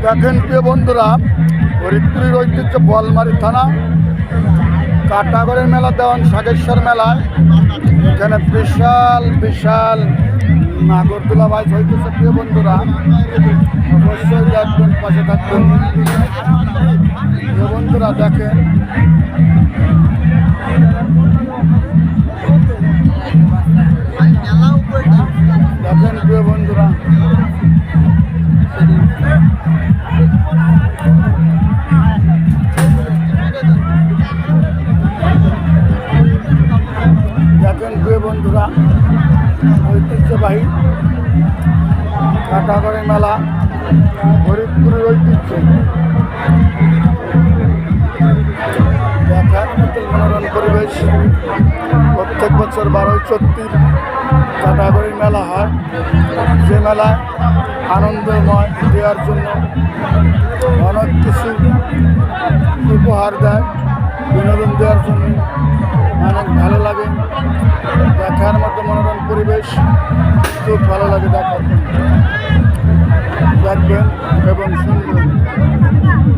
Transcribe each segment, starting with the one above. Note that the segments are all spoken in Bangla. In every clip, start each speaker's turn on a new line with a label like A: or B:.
A: দেখেন প্রিয় বন্ধুরা, ফরিদপুরের ঐতিহ্য বোয়ালমারী থানা কাটাগড়ের মেলা দেওয়ান সাগেশ্বর মেলায় এখানে বিশাল বিশাল নাগরদোলা বাইচ হইতেছে। প্রিয় বন্ধুরা, অবশ্যই দেখবেন, পাশে থাকবেন। প্রিয় বন্ধুরা দেখেন, দেখেন প্রিয় বন্ধুরা, দেখেন প্রিয় বন্ধুরা, ঐতিহ্যবাহী কাটাগড়ের মেলা, ফরিদপুরের ঐতিহ্য দেখার মতো মনোরম পরিবেশ। প্রত্যেক বছর 12/4 কাটাগড়ের মেলা হয়, যে মেলায় আনন্দময় দেওয়ার জন্য অনেক কিছু উপহার দেয়, বিনোদন দেওয়ার জন্য অনেক ভালো লাগে। দেখার মতো মনোরম পরিবেশ, খুব ভালো লাগে দেখার জন্য। দেখবেন এবং শুনবেন,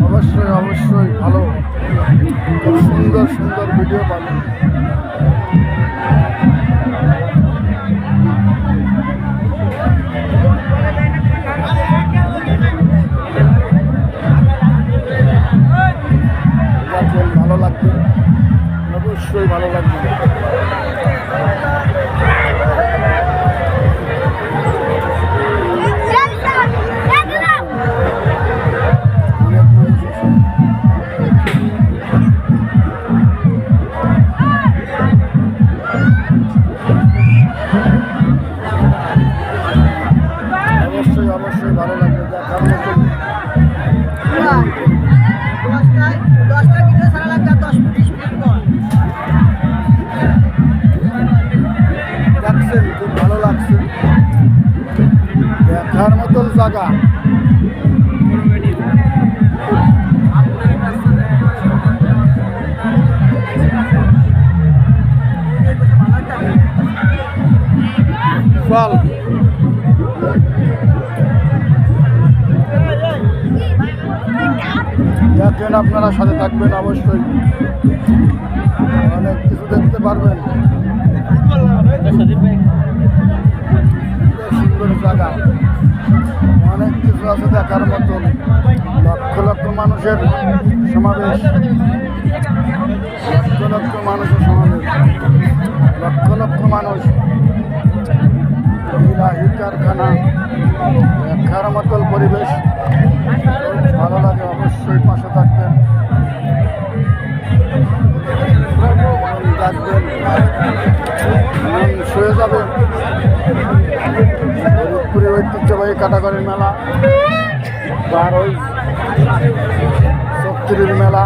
A: অবশ্যই অবশ্যই ভালো, খুব সুন্দর সুন্দর ভিডিও পাবেন। দেখবেন, ভালো লাগবে, অবশ্যই ভালো লাগবে। অবশ্যই অবশ্যই ভালো লাগবে দেখার মতো। দেখছেন, খুব ভালো লাগছে, দেখার মতো জায়গা। চল দেখেন, আপনারা সাথে থাকবেন, অবশ্যই অনেক কিছু দেখতে পারবেন। সুন্দর জায়গা, অনেক কিছু আছে দেখার মতন। লক্ষ লক্ষ মানুষের সমাবেশ, লক্ষ লক্ষ মানুষের সমাবেশ, লক্ষ লক্ষ মানুষ, ইলাহি কারখানা, দেখার মতন পরিবেশ, ভালো লাগে। অবশ্যই পাশে থাকবেন, দেখবেন, শুয়ে যাবেন। ফরিদপুরের ঐতিহ্যবাহী কাটাগড়ের মেলা, 12/4 মেলা।